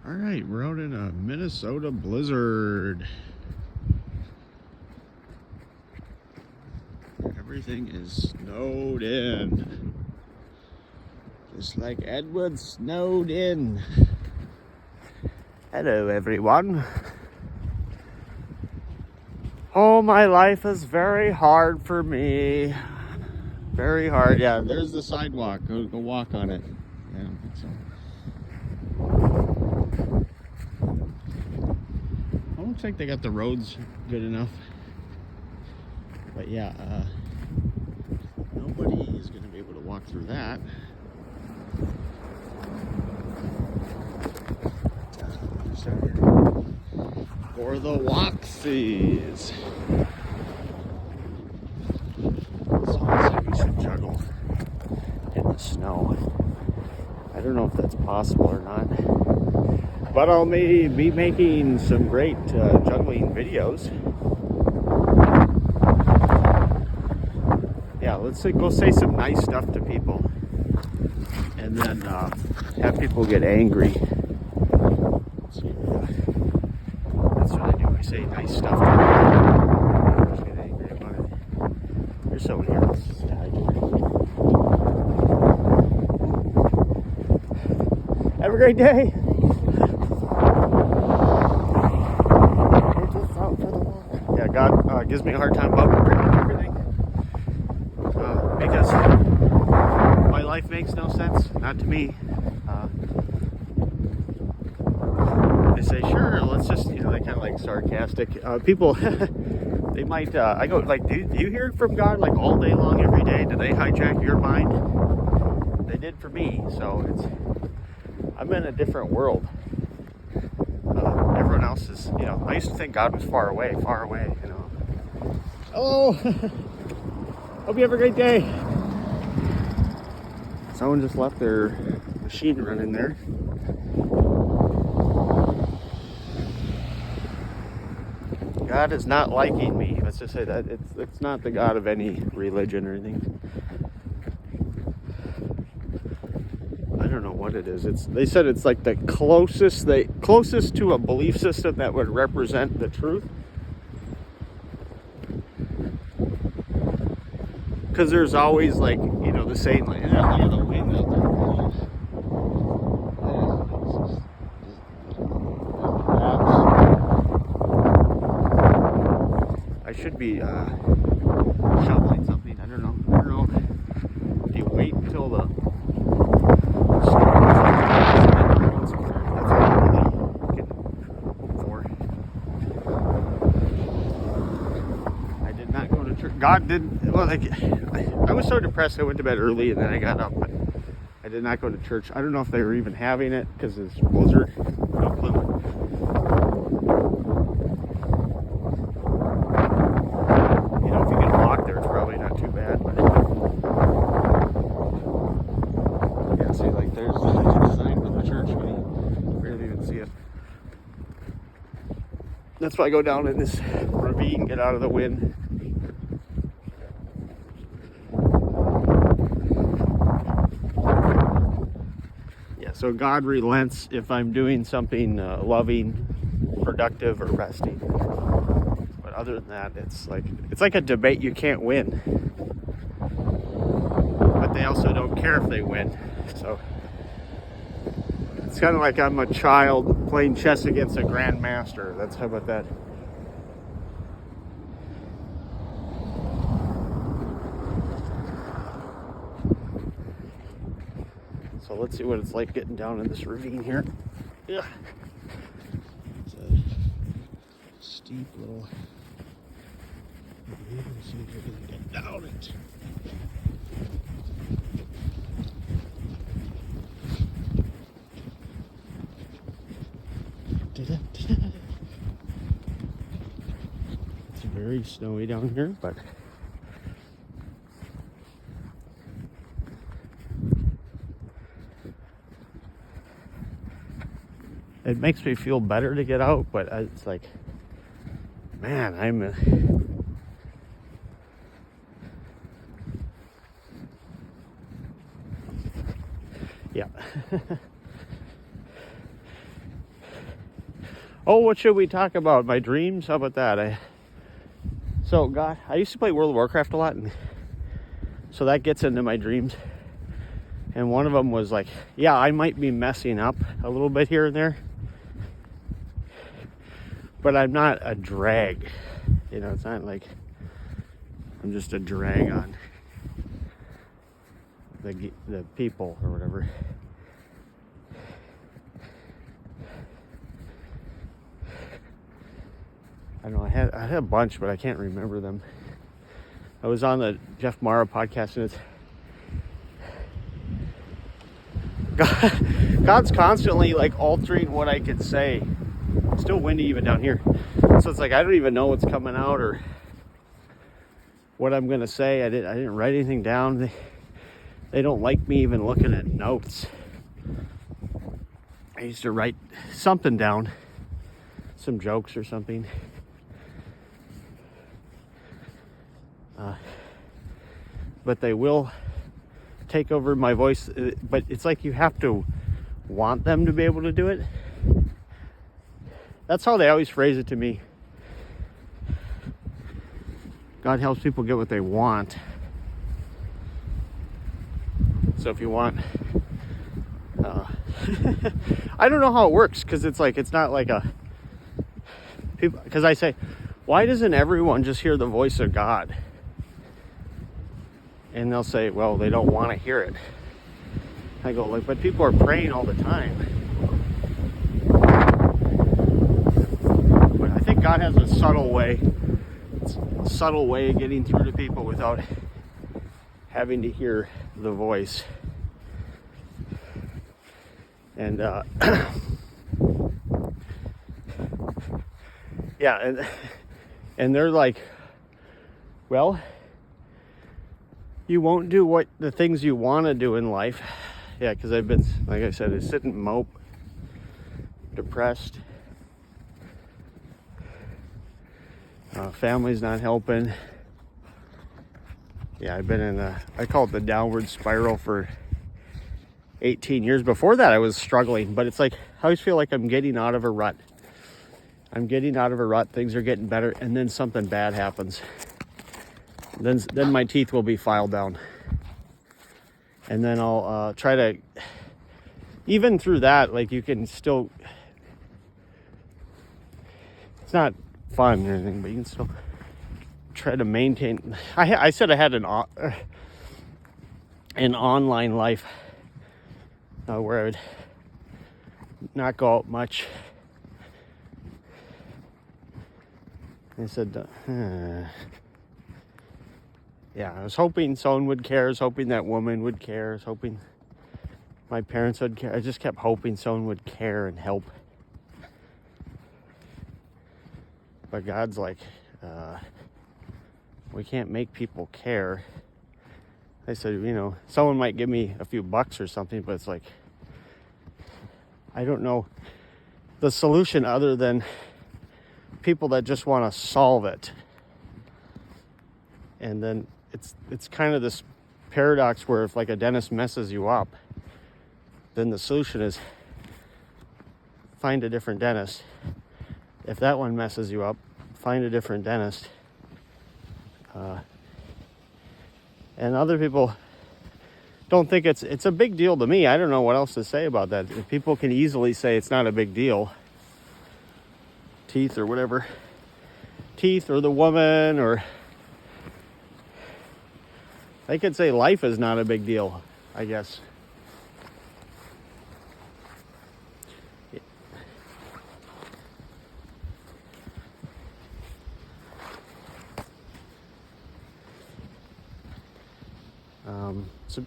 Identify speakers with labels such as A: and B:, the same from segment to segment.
A: All right, we're out in a Minnesota blizzard. Everything is snowed in. Just like Edward snowed in. Hello, everyone. Oh, my life is very hard for me. Very hard. Yeah, there's the sidewalk. Go walk on it. Yeah, I don't think so. It looks like they got the roads good enough. But yeah, nobody is going to be able to walk through that. For the walksies. Sounds like we should juggle in the snow. I don't know if that's possible or not. But I'll be making some great juggling videos. Yeah, let's go say some nice stuff to people. And then have people get angry. That's what I do. I say nice stuff to people. Just get angry about it. There's someone here. Let's just hide here. Have a great day. Yeah, God gives me a hard time about pretty much everything. Because my life makes no sense. Not to me. They say, sure, let's just, they kind of like sarcastic. People, they might, I go, like, do you hear from God like all day long, every day? Do they hijack your mind? They did for me, so I'm in a different world. Everyone else is, I used to think God was far away, Hello! Hope you have a great day. Someone just left their machine running there. God is not liking me. Let's just say that it's not the God of any religion or anything. I don't know what it is. They said it's like the closest to a belief system that would represent the truth. Because there's always like, the saying like, look at the wind out there. I should be shoveling something. I don't know. Do you wait until the storm? That's what I really can hope for. I did not go to church. God didn't. Well, I was so depressed I went to bed early and then I got up, but I did not go to church. I don't know if they were even having it because it's blizzard. No clue. If you can walk there, it's probably not too bad. But yeah, see, like there's a sign for the church, but you barely even see it. That's why I go down in this ravine, get out of the wind. So God relents if I'm doing something loving, productive, or resting. But other than that, it's like a debate you can't win. But they also don't care if they win. So it's kind of like I'm a child playing chess against a grandmaster. How about that? So let's see what it's like getting down in this ravine here. Yeah. It's a steep little ravine. Let's see if we can get down it. It's very snowy down here, but it makes me feel better to get out, but it's like, man, yeah. Oh, what should we talk about? My dreams? How about that? So, God, I used to play World of Warcraft a lot, and so that gets into my dreams. And one of them was like, yeah, I might be messing up a little bit here and there, but I'm not a drag. You know, it's not like I'm just a drag on the people or whatever. I know I had a bunch, but I can't remember them. I was on the Jeff Mara podcast, and God's constantly like altering what I could say. It's still windy even down here, so it's like I don't even know what's coming out or what I'm gonna say. I didn't write anything down. They don't like me even looking at notes. I used to write something down, some jokes or something. But they will take over my voice. But it's like you have to want them to be able to do it. That's how they always phrase it to me. God helps people get what they want. So if you want, I don't know how it works, because it's like, it's not like because I say, why doesn't everyone just hear the voice of God? And they'll say, well, they don't want to hear it. I go, like, but people are praying all the time. But I think God has a subtle way of getting through to people without having to hear the voice. And yeah, and they're like, well, you won't do what the things you want to do in life. Yeah, because I've been, like I said, I sit and mope, depressed. Family's not helping. Yeah, I've been in I call it the downward spiral for 18 years. Before that, I was struggling, but it's like, I always feel like I'm getting out of a rut. Things are getting better, and then something bad happens. Then my teeth will be filed down. And then I'll try to, even through that, like, you can still, it's not fun or anything, but you can still try to maintain. I said I had an online life where I would not go out much. I said, yeah, I was hoping someone would care. I was hoping that woman would care. I was hoping my parents would care. I just kept hoping someone would care and help. But God's like, we can't make people care. I said, you know, someone might give me a few bucks or something, but it's like, I don't know the solution other than people that just want to solve it. And then it's kind of this paradox where if like a dentist messes you up, then the solution is find a different dentist. If that one messes you up, find a different dentist. And other people don't think it's a big deal to me. I don't know what else to say about that. If people can easily say it's not a big deal. Teeth or whatever. Teeth or the woman, or they could say life is not a big deal, I guess. So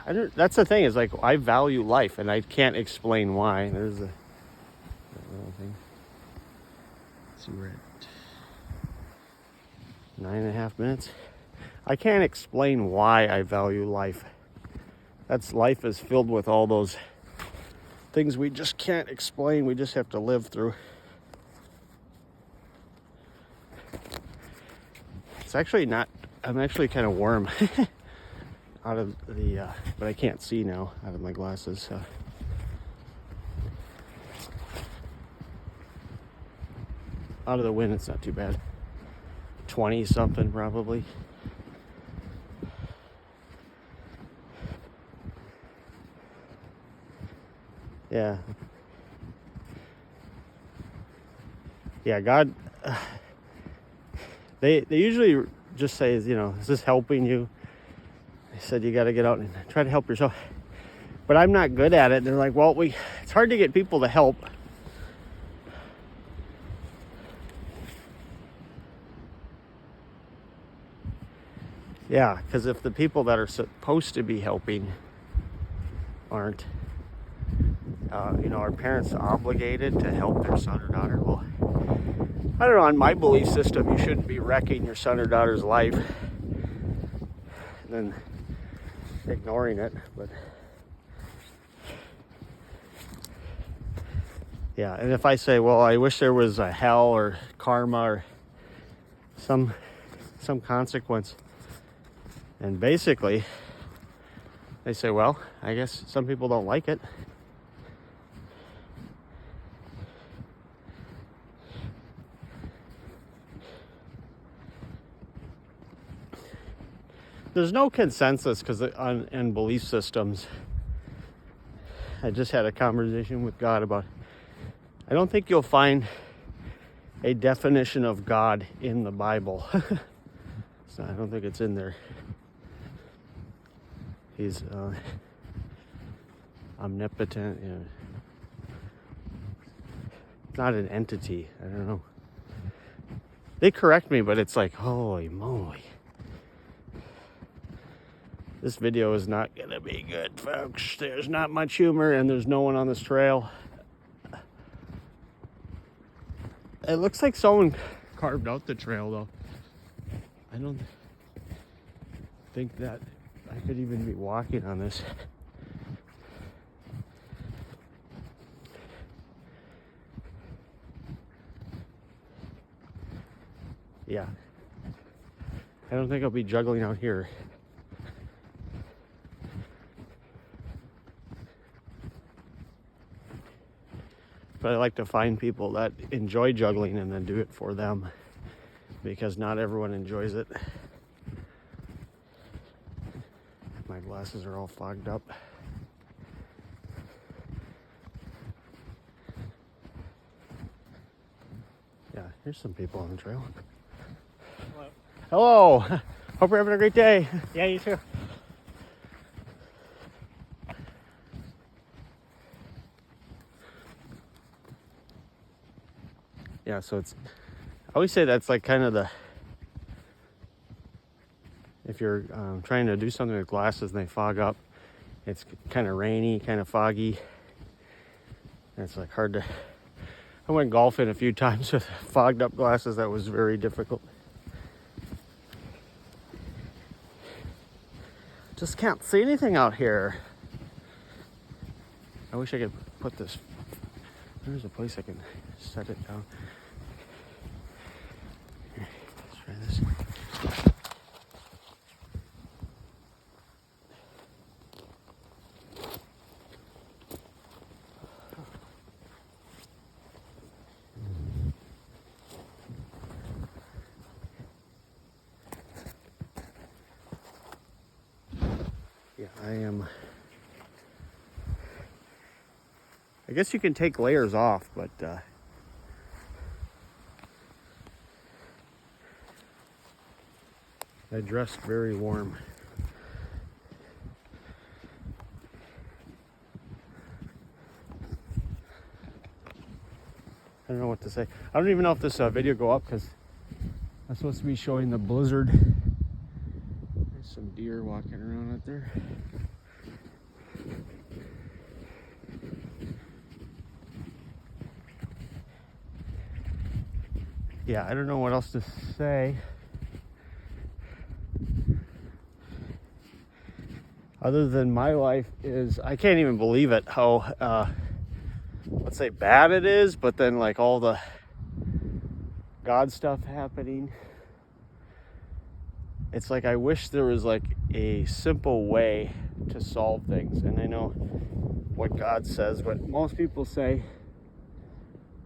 A: I don't. That's the thing, is like, I value life, and I can't explain why. There's a little thing. Let's see, we're at 9.5 minutes. I can't explain why I value life. Life is filled with all those things we just can't explain. We just have to live through. It's actually not. I'm actually kind of warm. Out of the, but I can't see now out of my glasses. out of the wind, it's not too bad. 20 something probably. Yeah. Yeah, God, they usually just say, is this helping you? They said you got to get out and try to help yourself. But I'm not good at it. They're like, well, it's hard to get people to help. Yeah, because if the people that are supposed to be helping aren't, are parents obligated to help their son or daughter? Well, I don't know, in my belief system, you shouldn't be wrecking your son or daughter's life and then ignoring it, but yeah, and if I say, well, I wish there was a hell or karma or some consequence, and basically they say, well, I guess some people don't like it. There's no consensus in belief systems. I just had a conversation with God about, I don't think you'll find a definition of God in the Bible. So I don't think it's in there. He's omnipotent. Not an entity. I don't know. They correct me, but it's like, holy moly. This video is not going to be good, folks. There's not much humor, and there's no one on this trail. It looks like someone carved out the trail, though. I don't think that I could even be walking on this. Yeah. I don't think I'll be juggling out here. But I like to find people that enjoy juggling and then do it for them, because not everyone enjoys it. My glasses are all fogged up. Yeah, here's some people on the trail. Hello. Hello. Hope you're having a great day.
B: Yeah, you too.
A: Yeah, so I always say that's like kind of if you're trying to do something with glasses and they fog up, it's kind of rainy, kind of foggy. And it's like hard to, I went golfing a few times with fogged up glasses. That was very difficult. Just can't see anything out here. I wish I could put this, there's a place I can set it down. Here, let's try this. Yeah, I guess you can take layers off, but I dressed very warm. I don't know what to say. I don't even know if this video go up, because I'm supposed to be showing the blizzard. There's some deer walking around out there. Yeah, I don't know what else to say. Other than my life is, I can't even believe it, how, let's say bad it is, but then like all the God stuff happening. It's like I wish there was like a simple way to solve things. And I know what God says, but most people say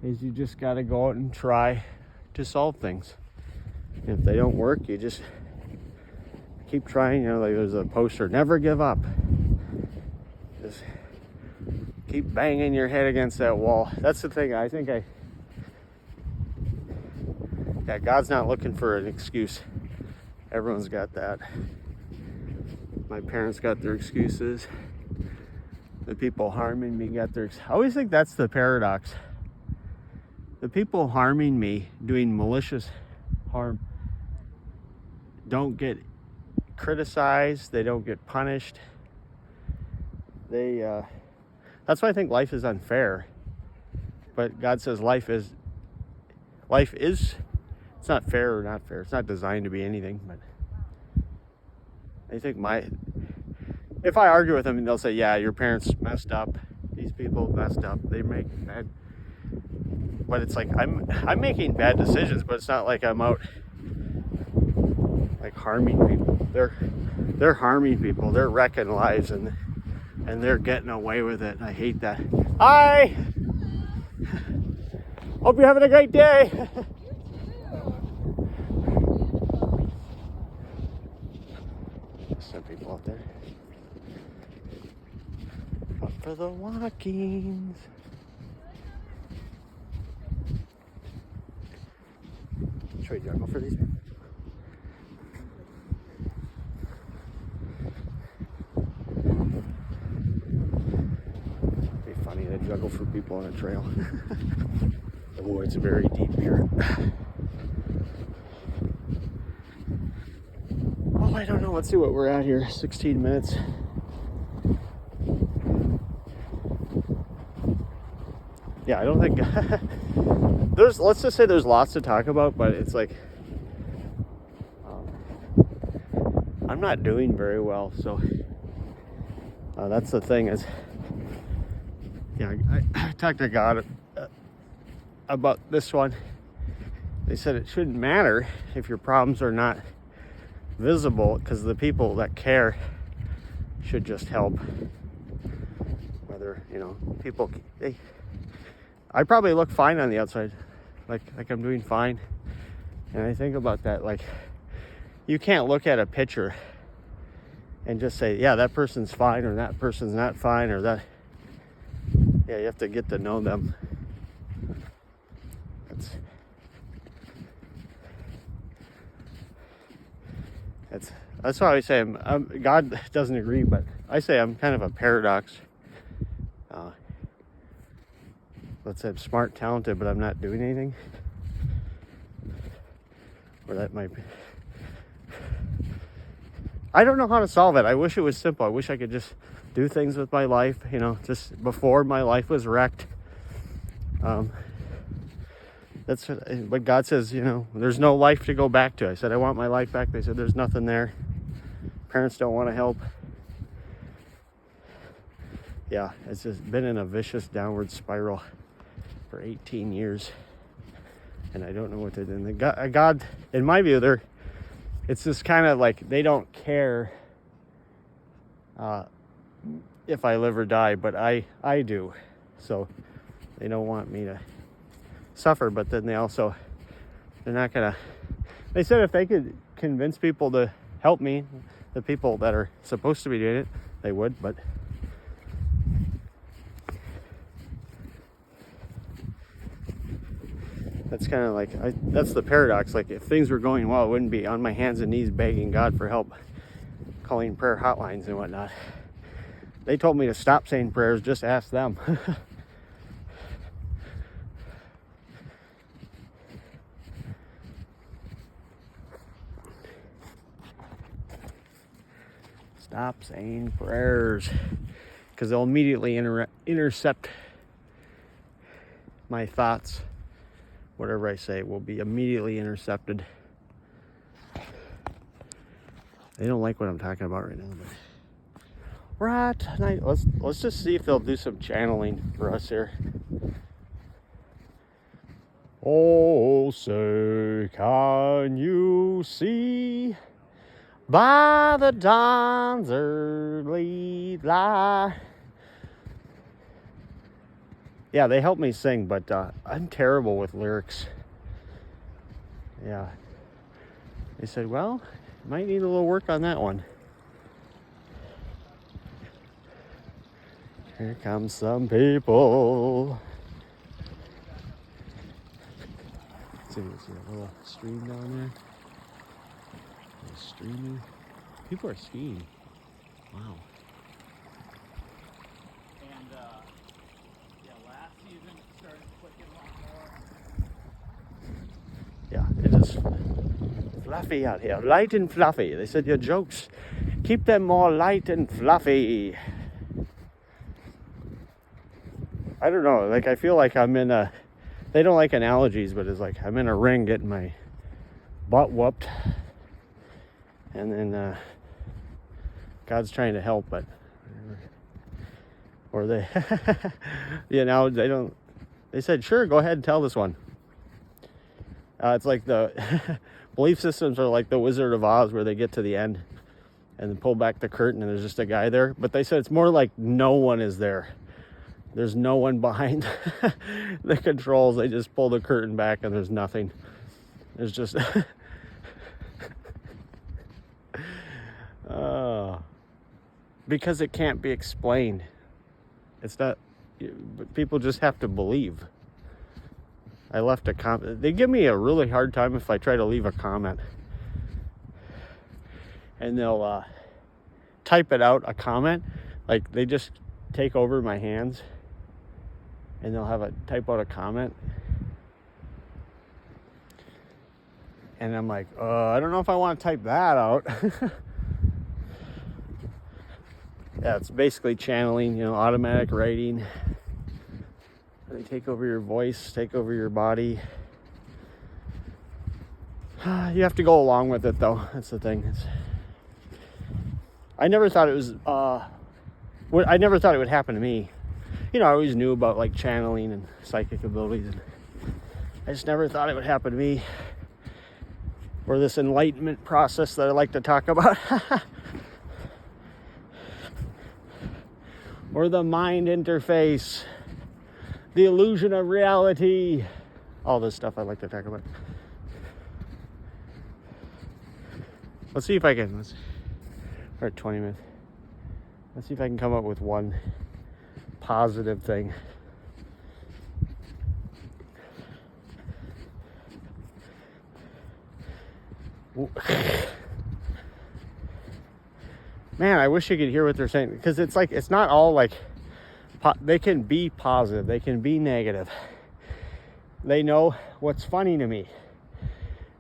A: is you just got to go out and try to solve things. And if they don't work, you just keep trying. You know, like there's a poster, never give up. Just keep banging your head against that wall. That's the thing. I think God's not looking for an excuse. Everyone's got that. My parents got their excuses. The people harming me got their... I always think that's the paradox. The people harming me, doing malicious harm, don't get criticized. They don't get punished. That's why I think life is unfair. But God says life is, it's not fair or not fair. It's not designed to be anything. But I think if I argue with them, they'll say, yeah, your parents messed up. These people messed up. They make bad. But it's like, I'm making bad decisions, but it's not like I'm out like harming people. They're harming people. They're wrecking lives, and they're getting away with it. I hate that. Hi! Hope you're having a great day. Some people out there. Up for the walkings. Should we juggle for these? Be funny to juggle for people on a trail. Oh, it's very deep here. Oh, I don't know. Let's see what we're at here. 16 minutes. Yeah, I don't think let's just say there's lots to talk about, but it's like I'm not doing very well, so that's the thing is, yeah, I talked to God about this one. They said it shouldn't matter if your problems are not visible, because the people that care should just help. Whether, people, I probably look fine on the outside, like I'm doing fine. And I think about that, like, you can't look at a picture and just say, yeah, that person's fine, or that person's not fine, or that. Yeah, you have to get to know them. That's why I say God doesn't agree, but I say I'm kind of a paradox. Let's say I'm smart, talented, but I'm not doing anything. Or that might be. I don't know how to solve it. I wish it was simple. I wish I could just do things with my life, just before my life was wrecked. That's what God says, there's no life to go back to. I said, I want my life back. They said, there's nothing there. Parents don't want to help. Yeah, it's just been in a vicious downward spiral for 18 years. And I don't know what to do. And God, in my view, it's just kind of like they don't care if I live or die, but I do. So they don't want me to suffer, but then they're not gonna. They said if they could convince people to help me, the people that are supposed to be doing it, they would, but that's kind of like, that's the paradox. Like, if things were going well, I wouldn't be on my hands and knees begging God for help, calling prayer hotlines and whatnot. They told me to stop saying prayers, just ask them. Stop saying prayers, because they'll immediately intercept my thoughts. Whatever I say will be immediately intercepted. They don't like what I'm talking about right now, but right tonight, let's just see if they'll do some channeling for us here. Oh, say, can you see by the dawn's early light? Yeah, they help me sing, but I'm terrible with lyrics. Yeah. They said, well, might need a little work on that one. Here comes some people. See a little stream down there. Streaming. People are skiing. Wow. And last season it started clicking a lot more. Yeah, it is fluffy out here. Light and fluffy. They said your jokes, keep them more light and fluffy. I don't know. Like, I feel like I'm in a... They don't like analogies, but it's like I'm in a ring getting my butt whooped. And then God's trying to help, but... Or they... you know, they don't... They said, sure, go ahead and tell this one. It's like the... belief systems are like the Wizard of Oz, where they get to the end and then pull back the curtain and there's just a guy there. But they said it's more like no one is there. There's no one behind the controls. They just pull the curtain back and there's nothing. There's just... because it can't be explained. It's not... People just have to believe. I left a comment. They give me a really hard time if I try to leave a comment. And they'll type it out, a comment. Like, they just take over my hands. And they'll have a type out a comment. And I'm like, I don't know if I want to type that out. Yeah, it's basically channeling, automatic writing. They take over your voice, take over your body. You have to go along with it, though. That's the thing. I never thought it was... I never thought it would happen to me. I always knew about like channeling and psychic abilities, and I just never thought it would happen to me, or this enlightenment process that I like to talk about, or the mind interface, the illusion of reality, all this stuff I like to talk about. Let's see if I can. We're at 20 minutes. Let's see if I can come up with one positive thing. Man, I wish you could hear what they're saying, because it's like, it's not all like they can be positive, they can be negative. They know what's funny to me,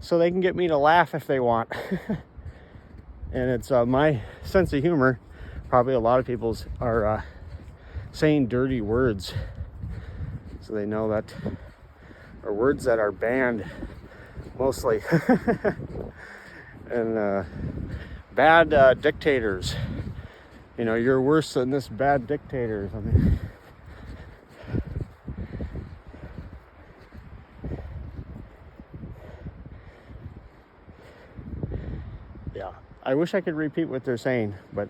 A: so they can get me to laugh if they want. And it's my sense of humor. Probably a lot of people's are saying dirty words, so they know that, or words that are banned mostly. And bad dictators, you're worse than this bad dictator or something. Yeah, I wish I could repeat what they're saying, but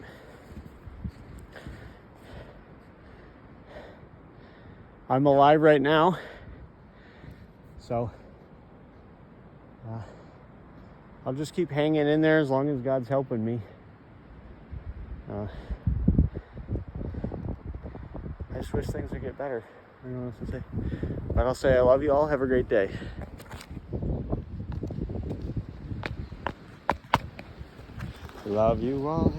A: I'm alive right now, so I'll just keep hanging in there as long as God's helping me. I just wish things would get better. I don't know what else to say. But I'll say I love you all. Have a great day. Love you all.